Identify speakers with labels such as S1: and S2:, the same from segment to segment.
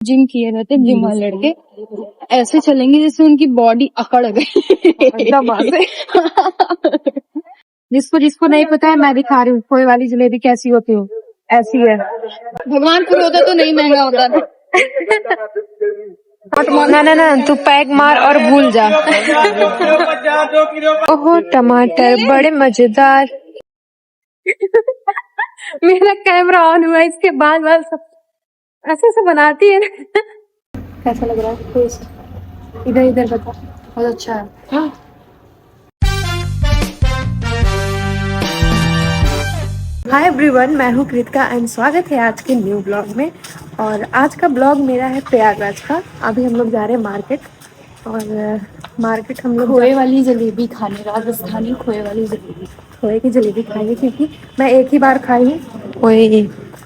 S1: Gym किए रहते gym वाले लड़के ऐसे चलेंगे जैसे उनकी बॉडी अकड़ गई
S2: एकदम ऐसे। जिसको जिसको नहीं पता है मैं दिखा रही हूँ खोए वाली जलेबी कैसी होती है, ऐसी है।
S1: भगवानपुर होता तो नहीं महंगा होता था।
S2: ना ना ना तू पैक मार और भूल जा। ओहो टमाटर बड़े मजेदार। मेरा कैमरा ऑन हुआ इसके बाद सब ऐसे ऐसे बनाती है। कैसा लग रहा है टेस्ट? इधर इधर बता। बहुत अच्छा है। हाँ। हाय एवरीवन, मैं हूँ कृतिका एंड स्वागत है आज के न्यू ब्लॉग में। और आज का ब्लॉग मेरा है प्रयागराज का। अभी हम लोग जा रहे हैं मार्केट और मार्केट हम लोग
S1: खोए वाली जलेबी खाने, राजस्थानी खोए वाली जलेबी।
S2: खोए की जलेबी खाएंगे क्योंकि मैं एक ही बार खाई हूँ।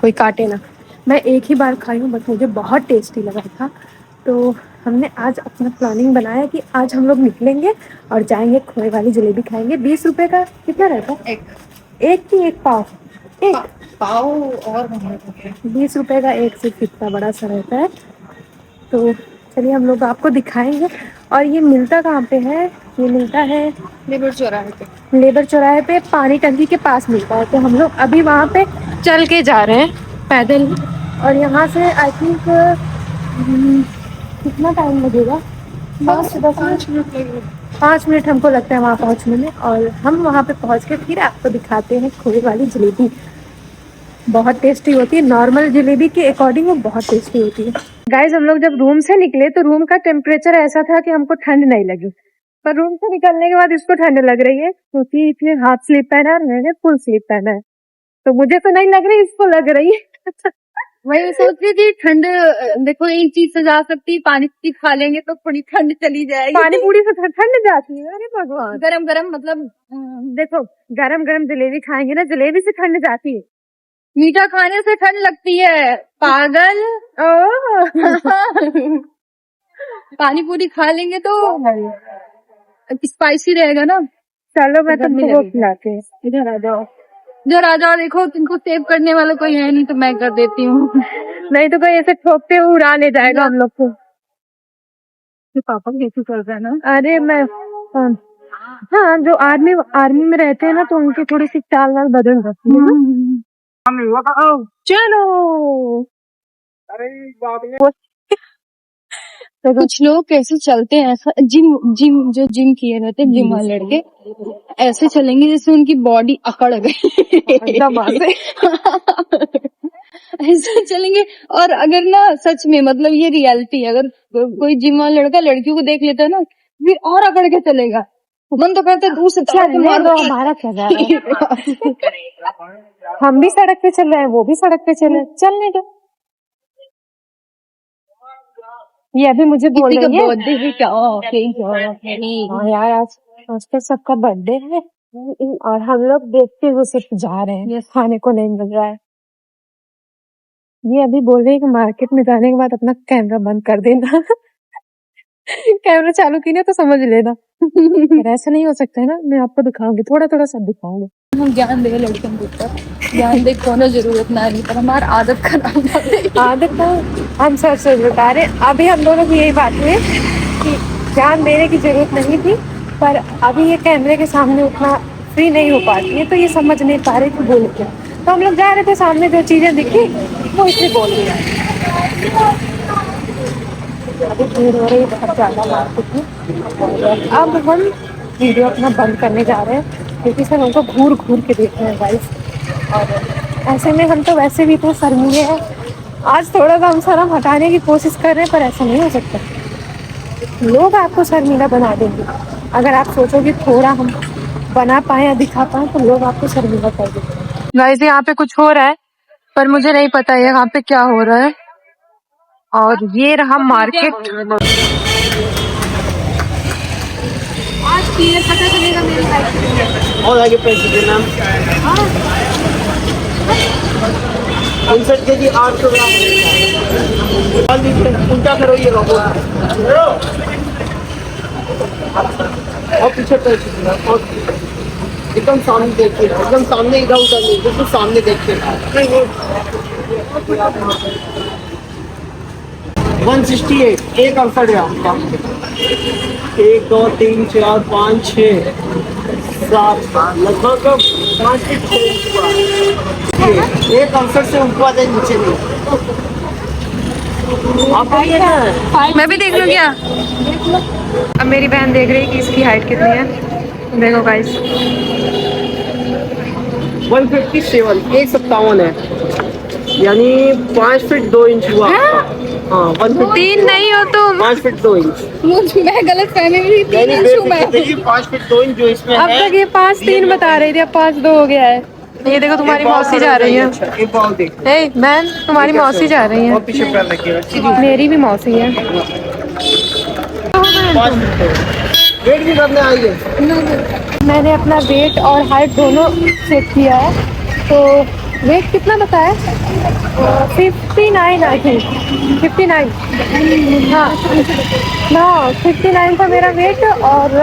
S2: कोई काटे ना, मैं एक ही बार खाई हूँ बट मुझे बहुत टेस्टी लगा था। तो हमने आज अपना प्लानिंग बनाया कि आज हम लोग निकलेंगे और जाएंगे खोए वाली जलेबी खाएंगे। 20 रुपए का कितना रहता है? एक की एक पाव, एक
S1: पाव और
S2: 20 रुपए का एक सिर्फ इतना बड़ा सा रहता है। तो चलिए हम लोग आपको दिखाएंगे। और ये मिलता कहाँ पे है? ये मिलता है
S1: लेबर चौराहे पे।
S2: लेबर चौराहे पे पानी टंकी के पास मिलता है। तो हम लोग अभी वहाँ पे चल के जा रहे हैं पैदल। और यहाँ से आई थिंक कितना टाइम लगेगा? 5 से 10 मिनट लगेगा। 5 मिनट हमको लगता है वहाँ पहुँचने में। और हम वहाँ पे पहुँच के फिर आपको दिखाते हैं खोए वाली जलेबी। बहुत टेस्टी होती है, नॉर्मल जलेबी के अकॉर्डिंग वो बहुत टेस्टी होती है। गाइज हम लोग जब रूम से निकले तो रूम का टेम्परेचर ऐसा था कि हमको ठंड नहीं लगी, पर रूम से निकलने के बाद इसको ठंड लग रही है क्योंकि फिर हाफ स्लीप पहना है और मैंने फुल स्लीप पहना है। तो मुझे तो नहीं लग रही, इसको लग रही है।
S1: वही सोच रही थी ठंड देखो एक चीज से जा सकती, पानी पूरी खा लेंगे तो थोड़ी ठंड चली जाएगी।
S2: पानी पूरी से ठंड जाती है? अरे भगवान।
S1: गरम गरम मतलब
S2: देखो गरम गरम जलेबी खाएंगे ना, जलेबी से ठंड जाती है।
S1: मीठा खाने से ठंड लगती है पागल। पानी पूरी खा लेंगे तो स्पाइसी रहेगा ना।
S2: चलो मैं तुमको वो खिलाते हैं।
S1: इधर आ जाओ, इधर आ जाओ। देखो तुमको सेव करने वाला कोई है नहीं तो मैं कर देती हूँ।
S2: नहीं तो कोई ऐसे ठोकते हुए उड़ा ले जाएगा हम लोग को।
S1: पापा कैसे चल रहा है ना।
S2: अरे मैं हाँ, जो आर्मी में रहते हैं ना तो उनकी थोड़ी सी चाल वाल बदल जाती है ना। चलो
S1: तो कुछ लोग कैसे चलते हैं ऐसा, जिम किए रहते जिम वाले लड़के ऐसे चलेंगे जैसे उनकी बॉडी अकड़ गई
S2: एकदम ऐसे।
S1: ऐसे चलेंगे। और अगर ना सच में मतलब ये रियलिटी है, अगर कोई जिम वाला लड़का लड़कियों को देख लेता है ना फिर और अकड़ के चलेगा। मन तो करता है दूर से
S2: हमारा क्या जा रहा है? हम भी सड़क पे चल रहे हैं, वो भी सड़क पे चले, चलने दो। ये अभी मुझे बोल रही है
S1: बर्थडे है क्या?
S2: हाँ यार, आज तो सबका बर्थडे है और हम लोग देखते हुए सिर्फ जा रहे हैं, ये खाने को नहीं मिल रहा है। ये अभी बोल रही है कि मार्केट में जाने के बाद अपना कैमरा बंद कर देना। कैमरा चालू की ना तो समझ लेना। ऐसा नहीं हो सकता है ना, मैं आपको दिखाऊंगी, थोड़ा थोड़ा सब दिखाऊंगी।
S1: हम ज्ञान दे लड़कों के ऊपर, ज्ञान दे कोनो जरूरत ना नहीं, पर हमारा आदत खराब।
S2: आदत तो हम सर से बता रहे। अभी हम दोनों की यही बात हुई कि ध्यान देने की जरूरत नहीं थी, पर अभी ये कैमरे के सामने उतना फ्री नहीं हो पाती है तो ये समझ नहीं पा रहे कि बोल क्या। तो हम लोग जा रहे थे, सामने जो चीजें दिखी वो इसे बोल दिया। अभी भीड़ हो रही है बहुत ज्यादा मार्केट में। अब हम वीडियो अपना बंद करने जा रहे हैं क्योंकि सर हमको घूर घूर के देख रहे हैं गाइस। और ऐसे में हम तो वैसे भी इतने शर्मीले हैं, आज थोड़ा सा हम शर्म हटाने की कोशिश कर रहे हैं, पर ऐसा नहीं हो सकता। लोग आपको शर्मीला बना देंगे अगर आप सोचोगे थोड़ा हम बना पाए या दिखा पाए तो लोग आपको शर्मीला कर देंगे। गाइस यहाँ पे कुछ हो रहा है पर मुझे नहीं पता है यहाँ पे क्या हो रहा है। और ये रहा मार्केट। आज क्लियर पता चलेगा मेरी लाइफ।
S3: और आगे पैसे देना। 59 केजी 800 ग्राम। उल्टा करो ये रोबो और पीछे पैसे देना और एकदम सामने देखिए, एकदम सामने, इधर उधर नहीं, बिल्कुल सामने देखिए। 168 एक 68 ग्राम का। 1 2 3 4 5 6 7 लगभग 5 फीट 6 इंच हुआ। एक 68 से ऊपर आते नीचे नहीं। आपको ये है
S2: मैं भी देख लूँ क्या? अब मेरी बहन देख रही है कि इसकी हाइट कितनी है। देखो गाइस
S3: 157 157 है, यानी 5 फीट 2 इंच हुआ। हाँ 150
S2: तीन नहीं हो तुम।
S3: 5 फीट 2 इंच।
S1: मैं गलत फहमी में थी,
S3: यानी देखिए 5 फीट 2 इंच जो इसमें
S2: अब
S3: है।
S2: तक ये 5-3 बता रही थी, अब 5-2 हो गया है। ये देखो तुम्हारी मौसी जा रही है।
S3: अच्छा, एक बाल देखो।
S2: ए बहन तुम्हारी मौसी जा रही
S3: और
S2: है।
S3: पीछे पैर रखिएगा।
S2: मेरी भी मौसी है।
S3: 5 फीट 2 इंच। वेट भी करने आई है।
S2: मैंने अपना वेट और हाइट दोनों चेक किया है, तो वेट कितना बताया? 59 आई थिंक, 59। हाँ हाँ 59 था मेरा वेट, और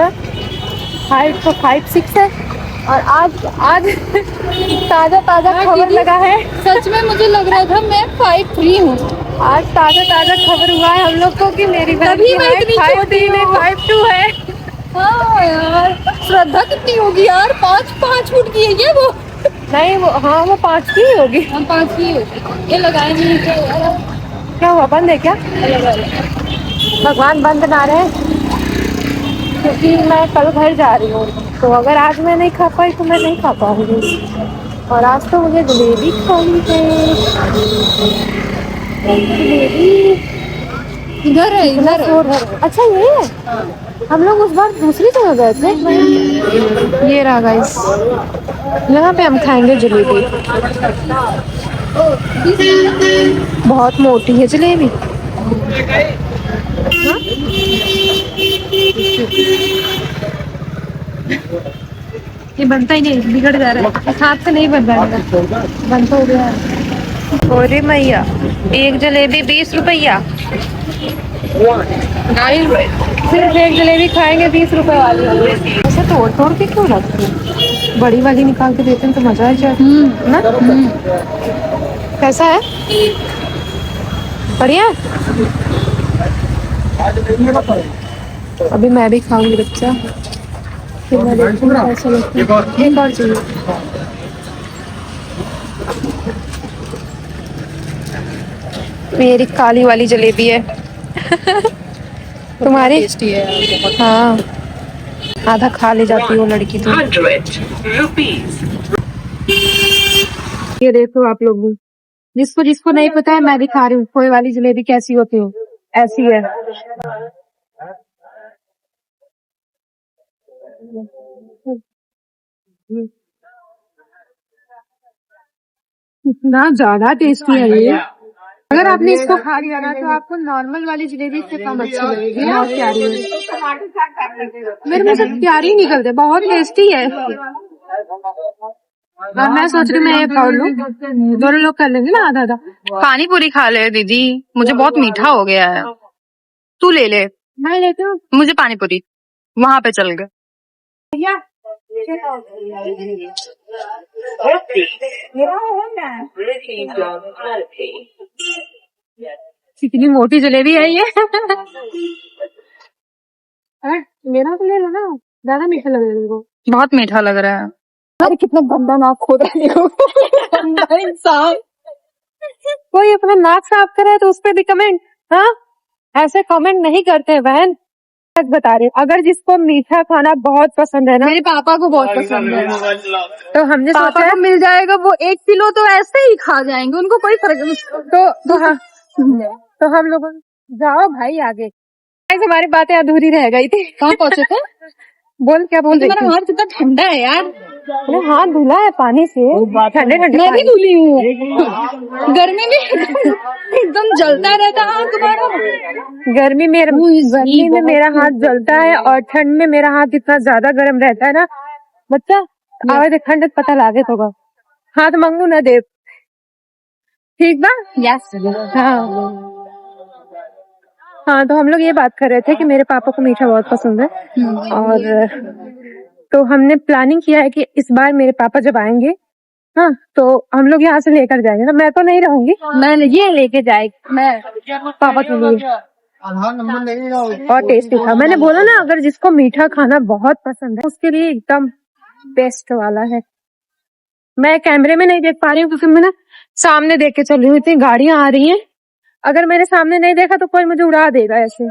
S2: हाइट तो 5'6" है। और आज आज ताज़ा खबर लगा है।
S1: सच में मुझे लग रहा था मैं 5'3" हूँ।
S2: आज ताज़ा खबर हुआ है हम लोग को कि मेरी बहन
S1: तभी
S2: की
S1: मैं
S2: हाइट
S1: इतनी
S2: 5'3"
S1: छोटी हूँ।
S2: 5'2" है।
S1: हाँ यार, श्रद्धा कितनी होगी यार? 5 फुट की है ये वो।
S2: नहीं वो, हाँ वो 5 की ही होगी।
S1: हम 5 की होगी। ये लगाए नहीं क्या यार?
S2: क्या हुआ, बंद है क्या? भगवान बंद ना रहे, क्योंकि मैं कल घर जा रही हूँ, तो अगर आज मैं नहीं खा पाई तो मैं नहीं खा पाऊंगी। और आज तो मुझे जलेबी खानी है। जलेबी
S1: इधर है,
S2: इतना
S1: इधर है।
S2: शोर है। अच्छा ये है, हम लोग उस बार दूसरी जगह गए थे। ये रहा गाइस, यहाँ पे हम खाएंगे जलेबी। बहुत मोटी है जलेबी। हाँ? ये बनता ही नहीं, बिगड़ जा रहा है, इस हाथ से नहीं बन रहा है, बन तो हो गया है। अरे मैया, एक जलेबी 20 रुपया। सिर्फ एक जलेबी खाएंगे 20 रुपए वाली। ऐसे तोड़ तोड़ के क्यों रखते हैं? बड़ी वाली निकाल के देते हैं तो मजा आ जाए ना। कैसा है? बढ़िया। अभी मैं भी खाऊंगी बच्चा, फिर मैं देखूंगी कैसा लगता है। एक और चाहिए। मेरी काली वाली जलेबी है। तुम्हारी
S1: टेस्टी है बहुत।
S2: हाँ, आधा खा ले जाती हो लड़की तो। ये देखो आप लोग भी, जिसको जिसको नहीं पता है मैं भी खा रही हूँ। खोए वाली जलेबी कैसी होती है, ऐसी है। इतना ज्यादा टेस्टी है ये। अगर आपने इसको खा लिया ना तो आपको नॉर्मल वाली जलेबी से कम अच्छी लगेगी। बहुत प्यारी है, मेरे मुंह से प्यारी निकलते, बहुत टेस्टी है। और मैं सोच रही हूँ मैं ये खा लूँ, दोनों लोग कर लेंगे ना आधा आधा।
S1: पानी पूरी खा ले दीदी, मुझे बहुत मीठा हो गया है। तू ले ले,
S2: मैं लेती हूँ।
S1: मुझे पानी पूरी वहां पे चल गए।
S2: कितनी मोटी जलेबी है ये। अरे मेरा तो ले लो ना, ज्यादा मीठा लग रहा है मेरे को।
S1: बहुत मीठा लग रहा है।
S2: अरे कितना गंदा नाक खोद रही हो। गंदा इंसान। कोई अपना नाक साफ करे तो उस पर भी कमेंट, हाँ ऐसे कमेंट नहीं करते बहन। सच बता रहे, अगर जिसको मीठा खाना बहुत पसंद है ना,
S1: मेरे पापा को बहुत पसंद है,
S2: तो हमने
S1: पापा
S2: सोचा
S1: को मिल जाएगा वो 1 किलो तो ऐसे ही खा जाएंगे, उनको कोई फर्क नहीं।
S2: तो हम लोग जाओ भाई आगे। Guys, हमारी बातें अधूरी रह गई थी।
S1: कहाँ पहुँचे थे?
S2: बोल क्या बोल रही
S1: मेरा
S2: थी?
S1: हाथ कितना ठंडा है यार।
S2: अरे हाथ धुला है पानी से, ठंडे ठंडे
S1: मैं भी
S2: पानी।
S1: धुली हूँ। गर्मी में एकदम जलता रहता है तुम्हारा।
S2: गर्मी में मेरा हाथ जलता है, और ठंड में मेरा हाथ इतना ज्यादा गर्म रहता है ना बच्चा। आवाज ठंड पता लागे तो हाथ मांगू ना दे, ठीक बा?
S1: यस।
S2: हाँ हाँ, तो हम लोग ये बात कर रहे थे कि मेरे पापा को मीठा बहुत पसंद है, और तो हमने प्लानिंग किया है कि इस बार मेरे पापा जब आएंगे हाँ, तो हम लोग यहाँ से लेकर जाएंगे ना, मैं तो नहीं रहूंगी, मैं ये लेके जाएगी मैं पापा के लिए।
S3: आधार नंबर लगेगा।
S2: और टेस्टी था, मैंने बोला ना अगर जिसको मीठा खाना बहुत पसंद है उसके लिए एकदम बेस्ट वाला है। मैं कैमरे में नहीं देख पा रही हूँ क्योंकि मैं ना सामने देख के चल रही हूँ, इतनी गाड़ियां आ रही हैं, अगर मैंने सामने नहीं देखा तो कोई मुझे उड़ा देगा ऐसे।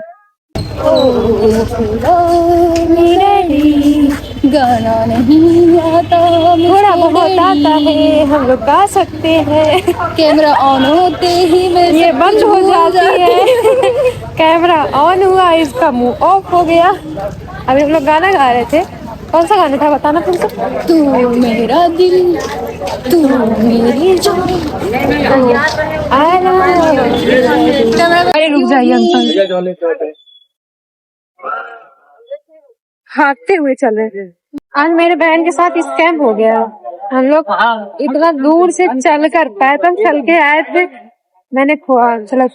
S1: गाना नहीं आता,
S2: थोड़ा बहुत आता है, हम लोग गा सकते हैं।
S1: कैमरा ऑन होते ही मैं
S2: ये बंद हो जाती है। कैमरा ऑन हुआ, इसका मुंह ऑफ हो गया। अभी हम लोग गाना गा रहे थे, कौन सा गाना था बताना फिर से।
S1: तू मेरा दिल, तू मेरी जान।
S2: अरे रुक जाइए अंकल, भागते हुए चले। आज मेरे बहन के साथ स्कैम हो गया। हम लोग इतना दूर से चलकर पैदल चल के आए थे। मैंने खोआ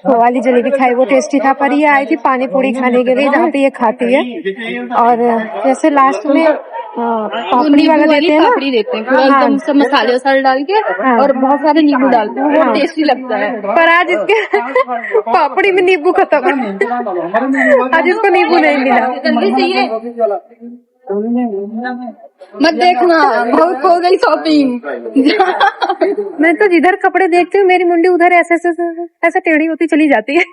S2: वाली जलेबी खाई, वो टेस्टी था, पर ये आई थी पानी पूरी खाने के लिए जहाँ पे ये खाती है। और जैसे लास्ट में पापड़ी वाला देते हैं ना,
S1: पापड़ी देते हैं पूरा एकदम सब मसाले वसाले डाल के और बहुत सारे नींबू डालते हैं, वो टेस्टी लगता है।
S2: पर आज इसके पापड़ी में नींबू खत्म, आज इसको नींबू नहीं मिला।
S1: जल्दी चाहिए मत देखना, बहुत हो गई शॉपिंग।
S2: मैं तो जिधर कपड़े देखती हूँ मेरी मुंडी उधर ऐसे ऐसे टेढ़ी होती चली जाती है।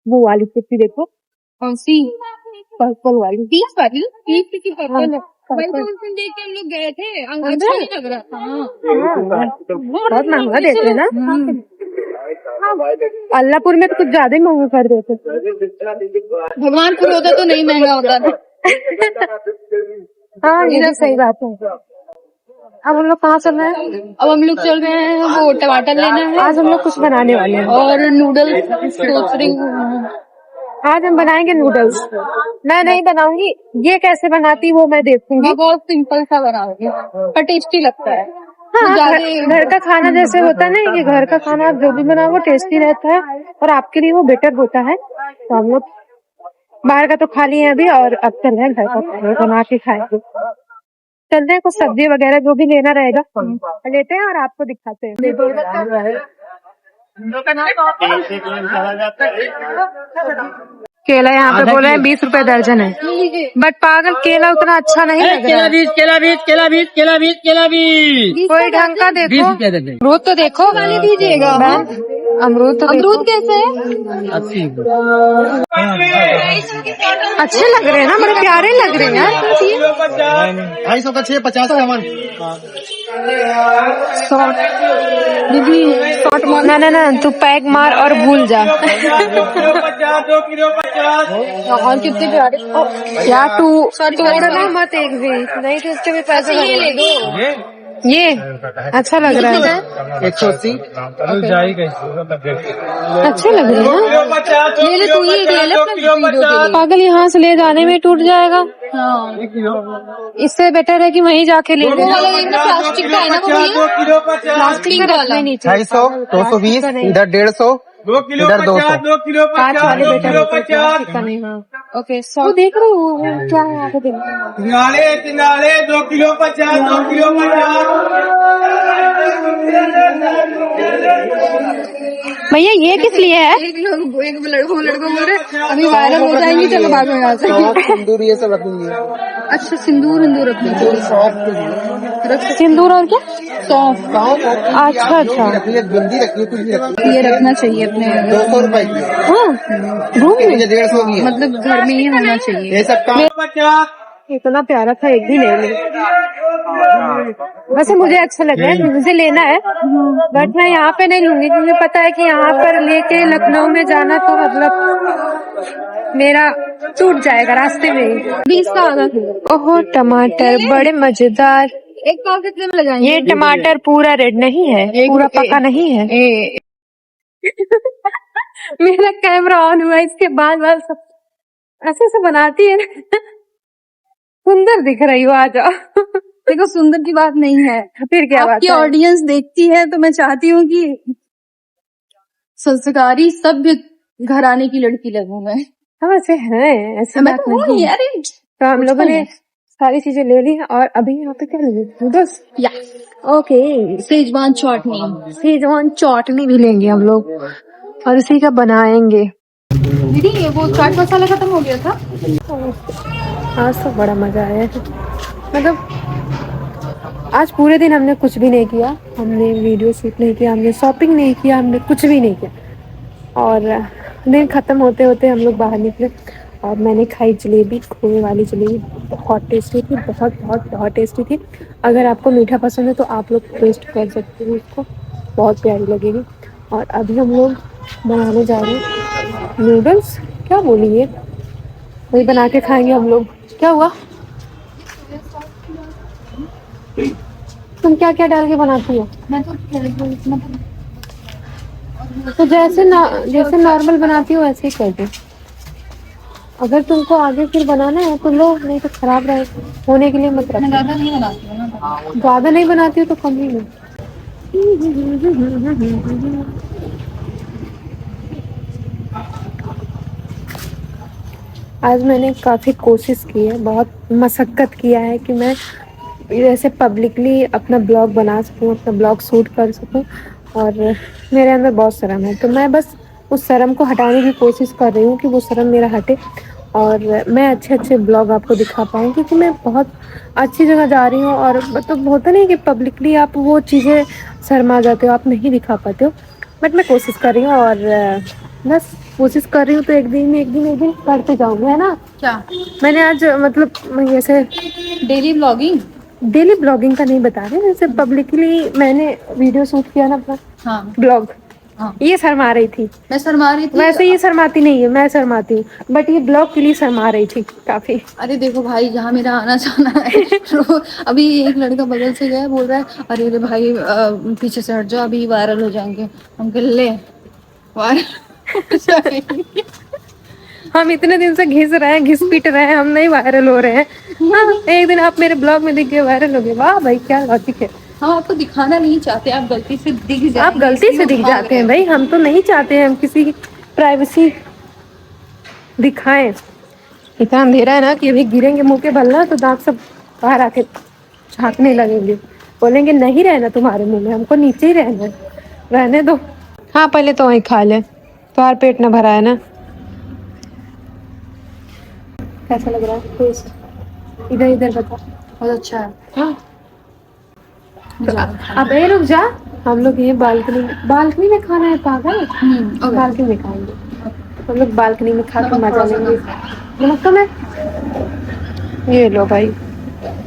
S2: वो वाली कुर्ती देखो,
S1: कौन सी?
S2: पर्पल वाली,
S1: 20 वाली, 30 की पर्पल है।
S2: हाँ,
S1: वही तो उस दिन देख के हम लोग गए थे, अच्छा नहीं लग रहा था।
S2: बहुत महंगा देते हैं ना। अल्लाहपुर में तो कुछ ज्यादा ही महंगा कर देते।
S1: भगवानपुर होता तो नहीं महंगा होता था।
S2: हाँ ये भी सही बात है। अब हम लोग कहाँ चल रहे हैं?
S1: अब हम लोग चल रहे हैं, वो टमाटर लेना है।
S2: आज हम लोग कुछ बनाने वाले हैं
S1: और नूडल्स सोच रही हूँ।
S2: आज हम बनाएंगे नूडल्स। मैं नहीं बनाऊंगी, ये कैसे बनाती वो मैं देखूंगी।
S1: मैं बहुत सिंपल सा बनाऊंगी पर टेस्टी लगता है।
S2: हाँ, घर का खाना जैसे होता है ना, ये घर का खाना आप जो भी बनाओ वो टेस्टी रहता है और आपके लिए वो बेटर होता है। तो हम लोग बाहर का तो खा लिए अभी, और अब चल रहे हैं घर का खाना बना के खाएंगे। चलते हैं, कुछ सब्जी वगैरह जो भी लेना रहेगा लेते हैं और आपको दिखाते हैं। केला यहाँ पे बोल रहे हैं 20 रुपए दर्जन है, बट पागल केला उतना अच्छा नहीं लग रहा है। कोई ढंग का देखो, अमरूद तो देखो, वाली दीजिएगा। अमरूद तो
S1: अमरूद कैसे है?
S2: अच्छे लग रहे हैं ना, बड़े प्यारे लग रहे हैं यार।
S3: 250 का 6, 50 का 1।
S2: ना तू पैक मार और भूल जा।
S3: 2 किलो 50।
S1: और कितने प्यारे
S2: या तू तोड़ना मत एक भी, नहीं तो उसके भी पैसे
S1: ये ले दो।
S2: ये अच्छा लग रहा है,
S3: 180।
S2: अच्छे लग रहे हैं ना।
S1: ले ले तू, ये ले ले अपने वीडियो के लिए।
S2: पागल यहाँ से ले जाने में टूट जाएगा,
S1: हाँ।
S2: इससे बेटर है कि वहीं जाके ले लेना।
S1: प्लास्टिक का है ना वो भैया? प्लास्टिक वाला।
S3: 250, 220, इधर 150,
S4: 2 किलो
S3: इधर
S4: 50, 2 किलो
S2: 5 वाले
S4: 50, 2
S2: बेटर
S4: किलो
S2: होते हैं,
S4: 50।
S2: नहीं। हाँ ओके, 100 देख रहे हो क्या है यहाँ पे देखो।
S4: तिनाले 2 किलो 50, 2 किलो 50।
S2: भैया ये किस लिए है?
S1: एक लड़कों बोल रहे अभी वायरल हो जाएंगी, चलो भागो यहाँ से।
S3: सिंदूर ये सब रखूंगी।
S1: अच्छा सिंदूर
S2: सिंदूर और क्या?
S1: सौंफ।
S2: अच्छा
S3: बिंदी रखी है, कुछ भी रखी
S1: ये रखना चाहिए अपने,
S3: 200 रुपए की।
S2: रूम में
S3: 150 की है।
S1: मतलब घर में ही होना चाहिए।
S3: ये सब काम
S2: इतना प्यारा था, एक भी ले लिया। वैसे मुझे अच्छा लग रहा है, मुझे लेना है, बट मैं यहाँ पे नहीं लूंगी क्योंकि पता है कि यहाँ पर लेके लखनऊ में जाना तो मतलब मेरा टूट जाएगा रास्ते में।
S1: 20 का आधा किलो।
S2: ओहो टमाटर बड़े मजेदार।
S1: एक पाव कितने में लगाएंगे?
S2: ये टमाटर पूरा रेड नहीं है, पूरा पका नहीं है। मेरा कैमरा ऑन हुआ, इसके बाद सब ऐसे बनाती है। सुंदर दिख रही हो, आ जाओ।
S1: देखो सुंदर की बात नहीं है,
S2: फिर क्या बात
S1: आपकी
S2: है?
S1: ऑडियंस देखती है तो मैं चाहती हूँ कि संस्कारी सभ्य घराने की लड़की लगूं मैं।
S2: हम ऐसे हैं, ऐसे
S1: मैं
S2: बात
S1: तो हूँ
S2: नहीं है।
S1: यार।
S2: तो हम लोगों ने सारी चीजें ले ली और अभी यहाँ पे क्या ले नूडल्स
S1: या
S2: ओके
S1: सेजवान चटनी।
S2: शेजवान चटनी भी लेंगे हम लोग और इसी का बनाएंगे।
S1: दीदी ये वो चाट मसाला खत्म हो गया था।
S2: आज तो बड़ा मजा आया है। मतलब आज पूरे दिन हमने कुछ भी नहीं किया, हमने वीडियो शूट नहीं किया, हमने शॉपिंग नहीं किया, हमने कुछ भी नहीं किया और दिन ख़त्म होते होते हम लोग बाहर निकले और मैंने खाई जलेबी, खोए वाली जलेबी। बहुत टेस्टी थी, बहुत बहुत बहुत टेस्टी थी। अगर आपको मीठा पसंद है तो आप लोग टेस्ट कर सकते हो उसको, बहुत प्यारी लगेगी। और अभी हम लोग बनाने जा रहे हैं नूडल्स। क्या बोलिए, वही बना के खाएंगे हम लोग। क्या हुआ, तुम क्या क्या डाल के बनाती हो?
S1: मैं
S2: तो जैसे नॉर्मल बनाती हो वैसे ही कर दो। अगर तुमको आगे फिर बनाना है तो लो, नहीं तो खराब रहे होने के लिए मत रखो।
S1: ज्यादा नहीं बनाती हूँ ना।
S2: ज्यादा नहीं बनाती हो तो कम ही में। आज मैंने काफ़ी कोशिश की है, बहुत मशक्क़त किया है कि मैं जैसे पब्लिकली अपना ब्लॉग बना सकूं, अपना ब्लॉग शूट कर सकूं और मेरे अंदर बहुत शर्म है। तो मैं बस उस शर्म को हटाने की कोशिश कर रही हूँ कि वो शर्म मेरा हटे और मैं अच्छे अच्छे ब्लॉग आपको दिखा पाऊँ, क्योंकि मैं बहुत अच्छी जगह जा रही हूँ और मतलब होता नहीं कि पब्लिकली आप वो चीज़ें शर्मा जाते हो, आप नहीं दिखा पाते हो। बट मैं कोशिश कर रही हूँ और बस कोशिश कर रही हूँ तो एक दिन करते जाऊँगी, है ना।
S1: क्या
S2: मैंने आज मतलब जैसे डेली ब्लॉगिंग का नहीं बता रहे, जैसे पब्लिकली मैंने वीडियो शूट किया ना अपना
S1: हाँ
S2: ब्लॉग,
S1: हाँ।
S2: ये शर्मा रही थी।
S1: मैं शर्मा रही थी।
S2: वैसे ये शर्माती नहीं है, मैं शर्माती हूँ, बट ये ब्लॉग के लिए शर्मा रही थी काफी।
S1: अरे देखो भाई, जहाँ मेरा आना जाना है अभी एक लड़का बगल से गया, बोल रहा है अरे अरे भाई पीछे से हट जाओ, अभी वायरल हो जाएंगे। हम कह ले वायरल हो जाएंगे।
S2: हम इतने दिन से घिस रहे हैं, घिस पीट रहे हैं, हम नहीं वायरल हो रहे हैं। हाँ, एक दिन आप मेरे ब्लॉग में दिख गए, वायरल हो गए। वाह भाई क्या लॉजिक है।
S1: हम आपको दिखाना नहीं चाहते, आप गलती से दिख जाएंगे।
S2: आप गलती से दिख जाते हैं भाई, हम तो नहीं चाहते हैं हम किसी की प्राइवेसी दिखाएं। इतना अंधेरा है ना कि अभी गिरेंगे मुंह के बल ना तो दांत सब बाहर आके झांकने लगेंगे, बोलेंगे नहीं रहना तुम्हारे मुंह में, हमको नीचे ही रहना है, रहने दो। हाँ पहले तो वहीं खा ले, तुम्हारा पेट ना भरा है ना। कैसा लग रहा है टेस्ट? इधर इधर बता।
S1: बहुत अच्छा है।
S2: हाँ अब ए रुक जा, हम लोग ये बालकनी में खाना है पागल।
S1: ओके।
S2: बालकनी में खाएंगे हम लोग, बालकनी में खा के मजा लेंगे। नमक कम है, ये लो भाई।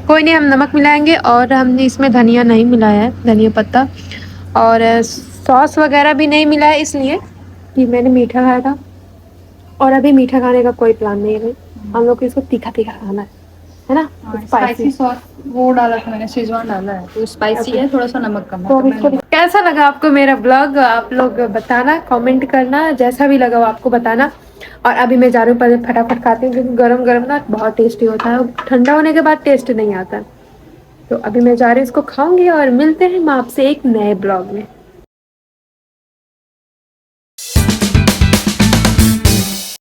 S2: कोई नहीं, हम नमक मिलाएंगे और हमने इसमें धनिया नहीं मिलाया है, धनिया पत्ता, और सॉस वगैरह भी नहीं मिला है, इसलिए कि मैंने मीठा खाया था और अभी मीठा खाने का कोई प्लान नहीं है भाई। हम लोग को इसको तीखा तीखा खाना है ना,
S1: स्पाइसी सॉस वो डाला था मैंने, शेजवान डाला है तो स्पाइसी है, थोड़ा सा नमक कम है।
S2: तो इसको कैसा लगा आपको मेरा ब्लॉग, आप लोग बताना, कमेंट करना, जैसा भी लगा वो आपको बताना। और अभी मैं जा रही हूँ, पहले फटाफट खाती हूँ क्योंकि गरम गरम ना बहुत टेस्टी होता है, ठंडा होने के बाद टेस्ट नहीं आता। तो अभी मैं जा रही हूँ, इसको खाऊंगी और मिलते हैं हम आपसे एक नए ब्लॉग में।